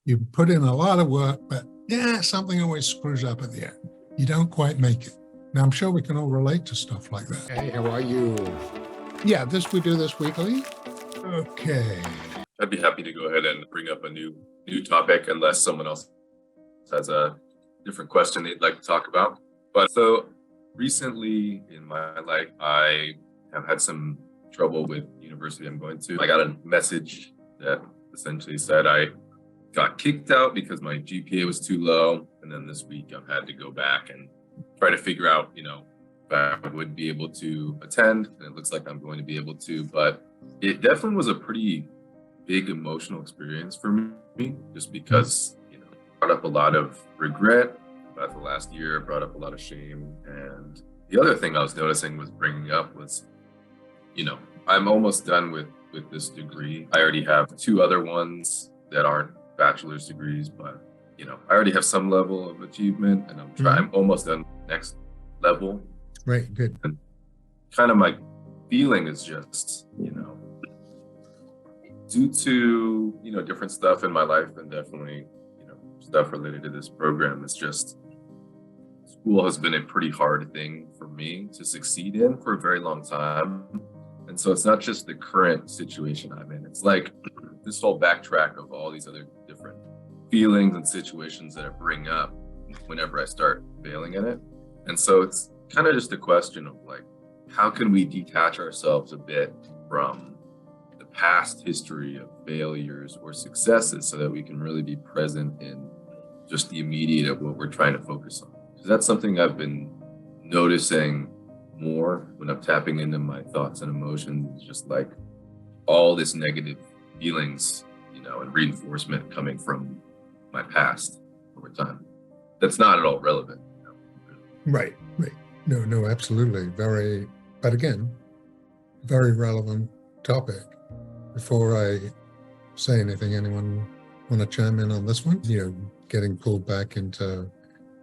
You put in a lot of work, but yeah, something always screws up at the end. You don't quite make it. Now, I'm sure we can all relate to stuff like that. Hey, how are you? Yeah, we do this weekly. Okay. I'd be happy to go ahead and bring up a new topic unless someone else has a different question they'd like to talk about. But so recently in my life, I have had some trouble with university I'm going to. I got a message that essentially said I got kicked out because my GPA was too low. And then this week I've had to go back and try to figure out, if I would be able to attend. And it looks like I'm going to be able to, but it definitely was a pretty big emotional experience for me, just because, brought up a lot of regret about the last year, brought up a lot of shame. And the other thing I was noticing was bringing up was, I'm almost done with this degree. I already have 2 other ones that aren't bachelor's degrees, but, I already have some level of achievement, and I'm almost done with the next level. Right, good. And kind of my feeling is just, due to, different stuff in my life, and definitely, stuff related to this program, it's just, school has been a pretty hard thing for me to succeed in for a very long time. And so it's not just the current situation I'm in. It's like this whole backtrack of all these other different feelings and situations that I bring up whenever I start failing in it. And so it's kind of just a question of like, how can we detach ourselves a bit from the past history of failures or successes so that we can really be present in just the immediate of what we're trying to focus on? Because that's something I've been noticing more when I'm tapping into my thoughts and emotions, just like all this negative feelings, and reinforcement coming from my past over time. That's not at all relevant. Right. No, absolutely. But again, very relevant topic. Before I say anything, anyone want to chime in on this one? Getting pulled back into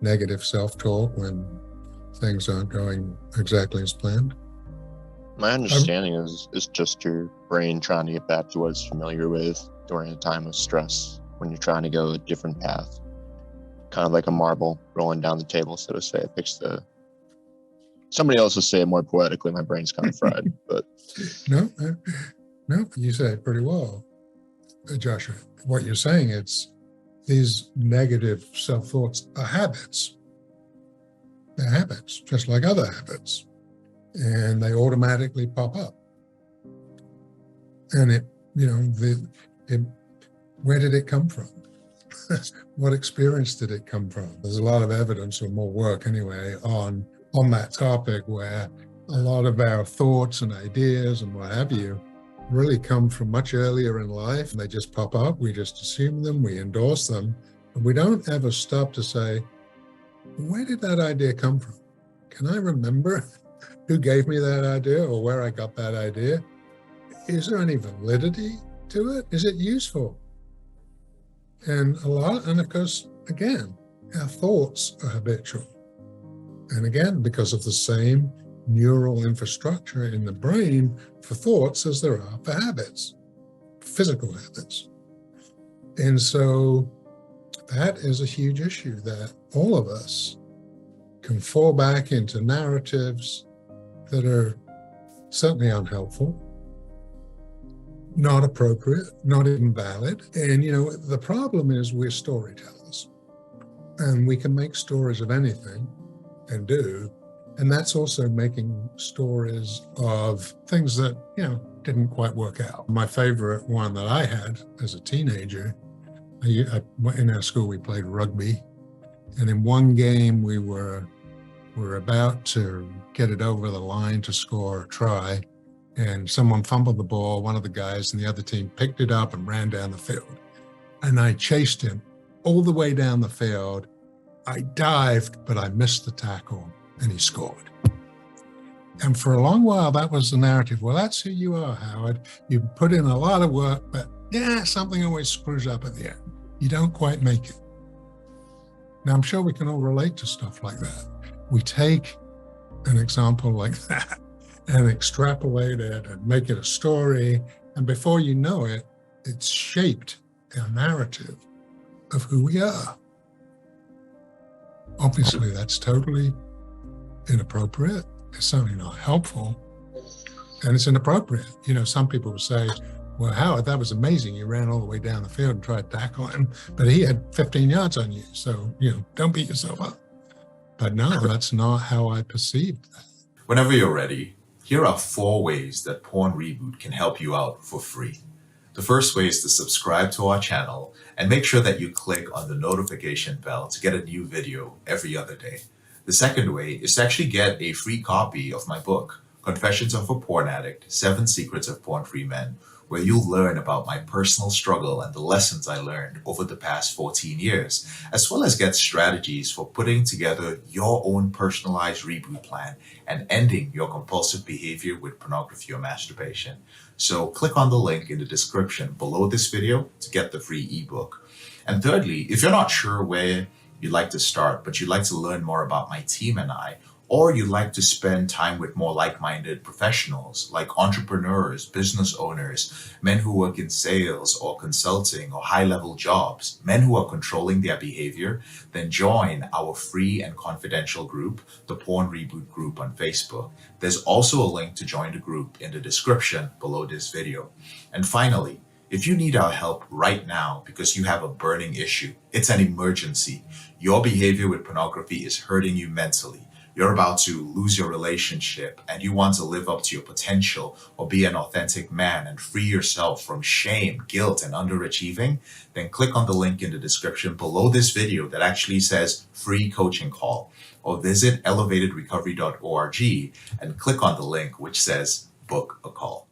negative self-talk when things aren't going exactly as planned. My understanding is just your brain trying to get back to what it's familiar with during a time of stress when you're trying to go a different path. Kind of like a marble rolling down the table, so to say. Somebody else would say it more poetically. My brain's kind of fried, but No, you say it pretty well, Joshua. What you're saying, it's these negative self-thoughts are habits. They're habits, just like other habits, and they automatically pop up. And where did it come from? What experience did it come from? There's a lot of evidence, or more work anyway, on that topic, where a lot of our thoughts and ideas and what have you really come from much earlier in life, and they just pop up. We just assume them, we endorse them, and we don't ever stop to say, where did that idea come from? Can I remember who gave me that idea or where I got that idea? Is there any validity to it? Is it useful? And of course, again, our thoughts are habitual. And again, because of the same neural infrastructure in the brain for thoughts as there are for habits, physical habits. And so that is a huge issue, that all of us can fall back into narratives that are certainly unhelpful, not appropriate, not even valid. And, the problem is we're storytellers, and we can make stories of anything and do. And that's also making stories of things that, didn't quite work out. My favorite one that I had as a teenager, in our school, we played rugby. And in one game, we were about to get it over the line to score a try. And someone fumbled the ball, one of the guys in the other team picked it up and ran down the field. And I chased him all the way down the field. I dived, but I missed the tackle, and he scored. And for a long while, that was the narrative. Well, that's who you are, Howard. You put in a lot of work, but yeah, something always screws up at the end. You don't quite make it. Now, I'm sure we can all relate to stuff like that. We take an example like that and extrapolate it and make it a story. And before you know it, it's shaped our narrative. of who we are. Obviously, that's totally inappropriate. It's certainly not helpful. And it's inappropriate. Some people will say, well, Howard, that was amazing. You ran all the way down the field and tried to tackle him, but he had 15 yards on you. So, don't beat yourself up. But no, that's not how I perceived that. Whenever you're ready, here are 4 ways that Porn Reboot can help you out for free. The first way is to subscribe to our channel and make sure that you click on the notification bell to get a new video every other day. The second way is to actually get a free copy of my book, Confessions of a Porn Addict, 7 Secrets of Porn-Free Men, where you'll learn about my personal struggle and the lessons I learned over the past 14 years, as well as get strategies for putting together your own personalized reboot plan and ending your compulsive behavior with pornography or masturbation. So click on the link in the description below this video to get the free ebook. And thirdly, if you're not sure where you'd like to start, but you'd like to learn more about my team and I, or you'd like to spend time with more like-minded professionals like entrepreneurs, business owners, men who work in sales or consulting or high-level jobs, men who are controlling their behavior, then join our free and confidential group, the Porn Reboot group on Facebook. There's also a link to join the group in the description below this video. And finally, if you need our help right now because you have a burning issue, it's an emergency. Your behavior with pornography is hurting you mentally. You're about to lose your relationship and you want to live up to your potential or be an authentic man and free yourself from shame, guilt, and underachieving, then click on the link in the description below this video that actually says free coaching call, or visit elevatedrecovery.org and click on the link which says book a call.